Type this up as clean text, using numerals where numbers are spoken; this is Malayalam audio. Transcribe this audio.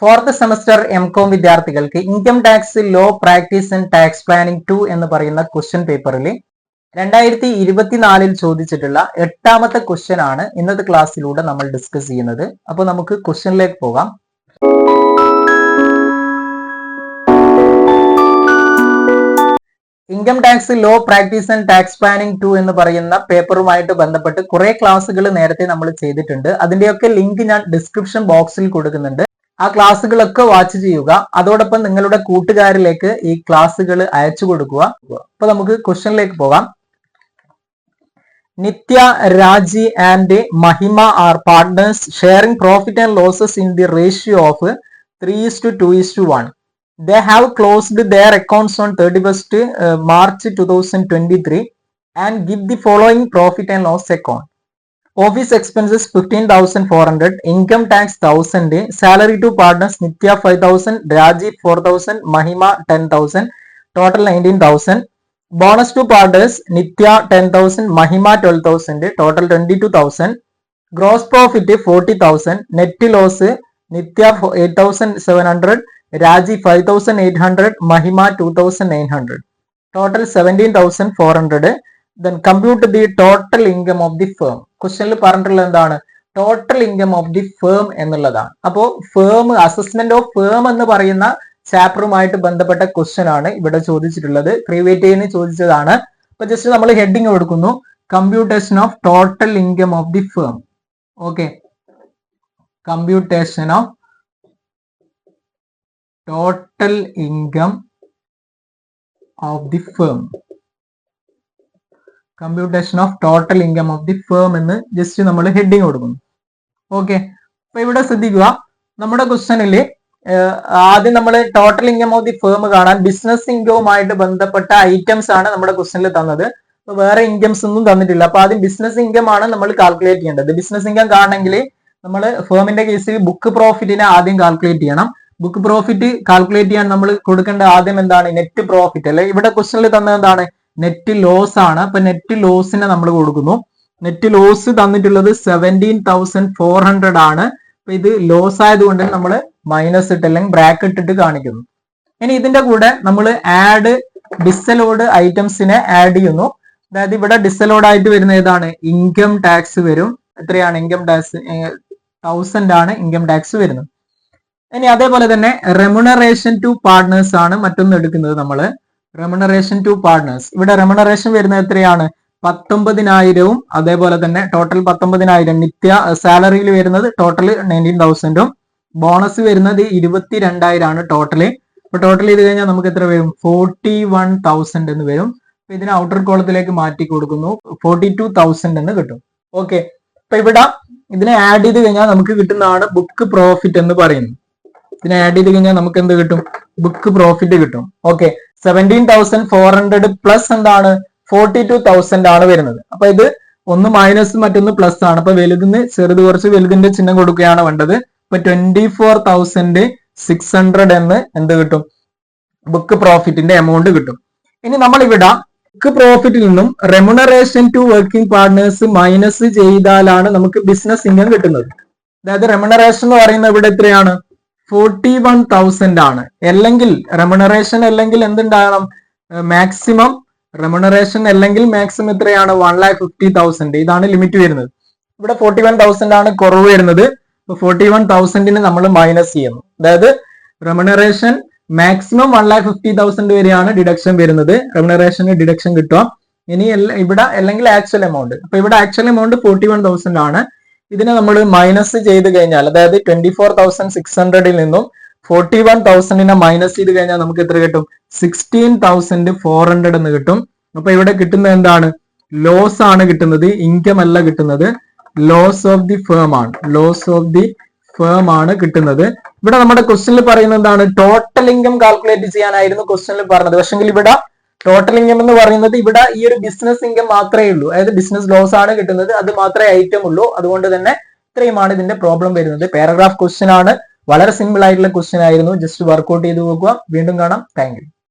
ഫോർത്ത് സെമസ്റ്റർ എംകോം വിദ്യാർത്ഥികൾക്ക് income tax law practice and tax planning 2 എന്ന് പറയുന്ന ക്വസ്റ്റ്യൻ പേപ്പറിൽ 2024 ചോദിച്ചിട്ടുള്ള 8ാമത്തെ ക്വസ്റ്റ്യൻ ആണ് ഇന്നത്തെ ക്ലാസ്സിലൂടെ നമ്മൾ ഡിസ്കസ് ചെയ്യുന്നത്. അപ്പോൾ നമുക്ക് ക്വസ്റ്റ്യനിലേക്ക് പോകാം. Income tax law practice and tax planning 2 എന്ന് പറയുന്ന പേപ്പറുമായിട്ട് ബന്ധപ്പെട്ട് കുറെ ക്ലാസ്സുകൾ നേരത്തെ നമ്മൾ ചെയ്തിട്ടുണ്ട്. അതിന്റെയൊക്കെ ലിങ്ക് ഞാൻ ഡിസ്ക്രിപ്ഷൻ ബോക്സിൽ കൊടുക്കുന്നുണ്ട്. ആ ക്ലാസ്സുകളൊക്കെ വാച്ച് ചെയ്യുക. അതോടൊപ്പം നിങ്ങളുടെ കൂട്ടുകാരിലേക്ക് ഈ ക്ലാസ്സുകൾ അയച്ചു കൊടുക്കുക. അപ്പൊ നമുക്ക് ക്വസ്റ്റ്യനിലേക്ക് പോകാം. നിത്യ, Raji and Mahima are partners sharing profit and losses in the ratio of 3:2:1. They have closed their accounts on 31st March 2023 and give the following profit and loss account. Office expenses 15,400, income tax 1,000, salary to partners Nitya 5,000, Raji 4,000, Mahima 10,000, total 19,000. Bonus to partners Nitya 10,000, Mahima 12,000, total 22,000. Gross profit 40,000, net loss Nitya 8,700, Raji 5,800, Mahima 2,900, total 17,400. Then compute the total income of the firm. ക്വസ്റ്റ്യനിൽ പറഞ്ഞിട്ടുള്ളത് എന്താണ്? Total income of the firm എന്നുള്ളതാണ്. അപ്പോൾ ഫേം, അസസ്മെന്റ് ഓഫ് ഫേം എന്ന് പറയുന്ന ചാപ്റ്ററുമായിട്ട് ബന്ധപ്പെട്ട ക്വസ്റ്റ്യൻ ആണ് ഇവിടെ ചോദിച്ചിട്ടുള്ളത്. പ്രീവിയസ് ചോദിച്ചതാണ്. അപ്പൊ ജസ്റ്റ് നമ്മൾ ഹെഡിങ് കൊടുക്കുന്നു, computation of total income of the firm. Okay, computation of total income of the firm. Computation of total income of the firm എന്ന് ജസ്റ്റ് നമ്മൾ ഹെഡിങ് കൊടുക്കുന്നു. ഓക്കെ, അപ്പൊ ഇവിടെ ശ്രദ്ധിക്കുക, നമ്മുടെ ക്വസ്റ്റ്യനില് ആദ്യം നമ്മൾ total income of the firm കാണാൻ ബിസിനസ് ഇൻകവുമായിട്ട് ബന്ധപ്പെട്ട ഐറ്റംസ് ആണ് നമ്മുടെ ക്വസ്റ്റ്യനിൽ തന്നത്. അപ്പൊ വേറെ ഇൻകംസ് ഒന്നും തന്നിട്ടില്ല. അപ്പൊ ആദ്യം ബിസിനസ് ഇൻകം ആണ് നമ്മൾ കാൽക്കുലേറ്റ് ചെയ്യേണ്ടത്. ബിസിനസ് ഇൻകം കാണണമെങ്കിൽ നമ്മൾ ഫേമിന്റെ കേസിൽ ബുക്ക് പ്രോഫിറ്റിനെ ആദ്യം കാൽക്കുലേറ്റ് ചെയ്യണം. ബുക്ക് പ്രോഫിറ്റ് കാൽക്കുലേറ്റ് ചെയ്യാൻ നമ്മൾ കൊടുക്കേണ്ട ആദ്യം എന്താണ്? നെറ്റ് പ്രോഫിറ്റ് അല്ലെ. ഇവിടെ ക്വസ്റ്റ്യനിൽ തന്നത് എന്താണ്? നെറ്റ് ലോസ് ആണ്. അപ്പൊ നെറ്റ് ലോസിനെ നമ്മൾ കൊടുക്കുന്നു. നെറ്റ് ലോസ് തന്നിട്ടുള്ളത് 17,400 ആണ്. അപ്പൊ ഇത് ലോസ് ആയതുകൊണ്ട് നമ്മൾ മൈനസ് ഇട്ട് അല്ലെങ്കിൽ ബ്രാക്കറ്റ് ഇട്ട് കാണിക്കുന്നു. ഇനി ഇതിന്റെ കൂടെ നമ്മൾ ആഡ് ഡിസലോഡ് ഐറ്റംസിനെ ആഡ് ചെയ്യുന്നു. അതായത് ഇവിടെ ഡിസലോഡ് ആയിട്ട് വരുന്ന ഏതാണ്? ഇൻകം ടാക്സ് വരും. എത്രയാണ് ഇൻകം ടാക്സ്? 1000 ആണ് ഇൻകം ടാക്സ് വരുന്നത്. ഇനി അതേപോലെ തന്നെ റെമുനറേഷൻ ടു പാർട്ട്നേഴ്സ് ആണ് മറ്റൊന്ന് എടുക്കുന്നത് നമ്മൾ. റെമുനറേഷൻ ടു പാർട്ട്നേഴ്സ്, ഇവിടെ റെമുനറേഷൻ വരുന്നത് എത്രയാണ്? 19,000ഉം അതേപോലെ തന്നെ ടോട്ടൽ 19,000. നിത്യ സാലറിയിൽ വരുന്നത് ടോട്ടൽ 19,000ഉം ബോണസ് വരുന്നത് 22,000 ആണ് ടോട്ടല്. അപ്പൊ ടോട്ടൽ ചെയ്ത് കഴിഞ്ഞാൽ നമുക്ക് എത്ര വരും? 41,000 എന്ന് വരും. അപ്പൊ ഇതിനെ ഔട്ടർ കോളത്തിലേക്ക് മാറ്റി കൊടുക്കുന്നു, 42,000 എന്ന് കിട്ടും. ഓക്കെ, അപ്പൊ ഇവിടെ ഇതിനെ ആഡ് ചെയ്ത് കഴിഞ്ഞാൽ നമുക്ക് കിട്ടുന്നതാണ് ബുക്ക് പ്രോഫിറ്റ് എന്ന് പറയുന്നത്. ഇതിനെ ആഡ് ചെയ്ത് കഴിഞ്ഞാൽ നമുക്ക് എന്ത് കിട്ടും? ബുക്ക് പ്രോഫിറ്റ് കിട്ടും. ഓക്കെ, 17,400 പ്ലസ് എന്താണ്? 42,000 ആണ് വരുന്നത്. അപ്പൊ ഇത് ഒന്ന് മൈനസ് മറ്റൊന്ന് പ്ലസ് ആണ്. അപ്പൊ വലുതിന് ചെറുത് കുറച്ച് വലുതിന്റെ ചിഹ്നം കൊടുക്കുകയാണ് വേണ്ടത്. അപ്പൊ 24,600 എന്ന് എന്ത് കിട്ടും? ബുക്ക് പ്രോഫിറ്റിന്റെ എമൗണ്ട് കിട്ടും. ഇനി നമ്മൾ ഇവിടെ ബുക്ക് പ്രോഫിറ്റിൽ നിന്നും remuneration to working partners minus ചെയ്താലാണ് നമുക്ക് ബിസിനസ് ഇൻകം കിട്ടുന്നത്. അതായത് റെമുനറേഷൻ എന്ന് പറയുന്നത് ഇവിടെ എത്രയാണ്? 41,000 ആണ്. അല്ലെങ്കിൽ റെമുനറേഷൻ അല്ലെങ്കിൽ എന്തുണ്ടാകണം? മാക്സിമം റെമുനറേഷൻ അല്ലെങ്കിൽ മാക്സിമം എത്രയാണ്? 1,50,000. ഇതാണ് ലിമിറ്റ് വരുന്നത്. ഇവിടെ 41,000 ആണ് കുറവ് വരുന്നത്. 41,000ന് നമ്മൾ മൈനസ് ചെയ്യുന്നു. അതായത് റെമുനറേഷൻ മാക്സിമം 1,50,000 വരെയാണ് ഡിഡക്ഷൻ വരുന്നത്. റെമുനറേഷന് ഡിഡക്ഷൻ കിട്ടുക. ഇനി ഇവിടെ അല്ലെങ്കിൽ ആക്ച്വൽ എമൗണ്ട്. അപ്പൊ ഇവിടെ ആക്ച്വൽ എമൗണ്ട് 41,000 ആണ്. ഇതിനെ നമ്മൾ മൈനസ് ചെയ്ത് കഴിഞ്ഞാൽ, അതായത് 24,600ൽ നിന്നും 41,000നെ മൈനസ് ചെയ്ത് കഴിഞ്ഞാൽ നമുക്ക് എത്ര കിട്ടും? 16,400 എന്ന് കിട്ടും. അപ്പൊ ഇവിടെ കിട്ടുന്നത് എന്താണ്? ലോസ് ആണ് കിട്ടുന്നത്, ഇൻകം അല്ല കിട്ടുന്നത്. ലോസ് ഓഫ് ദി ഫേം ആണ്. ലോസ് ഓഫ് ദി ഫേം ആണ് കിട്ടുന്നത്. ഇവിടെ നമ്മുടെ ക്വസ്റ്റ്യനിൽ പറയുന്നത് എന്താണ്? ടോട്ടൽ ഇൻകം കാൽക്കുലേറ്റ് ചെയ്യാനായിരുന്നു ക്വസ്റ്റ്യനിൽ പറഞ്ഞത്. പക്ഷെങ്കിൽ ഇവിടെ ടോട്ടൽ ഇൻകം എന്ന് പറയുന്നത് ഇവിടെ ഈ ഒരു ബിസിനസ് ഇൻകം മാത്രമേ ഉള്ളൂ. അതായത് ബിസിനസ് ലോസ് ആണ് കിട്ടുന്നത്, അത് മാത്രമേ ഐറ്റം ഉള്ളൂ. അതുകൊണ്ട് തന്നെ ഇത്രയുമാണ് ഇതിന്റെ പ്രോബ്ലം വരുന്നത്. പാരഗ്രാഫ് ക്വസ്റ്റ്യൻ ആണ്, വളരെ സിമ്പിൾ ആയിട്ടുള്ള ക്വസ്റ്റ്യൻ ആയിരുന്നു. ജസ്റ്റ് വർക്ക്ഔട്ട് ചെയ്ത് നോക്കുക. വീണ്ടും കാണാം. Thank you.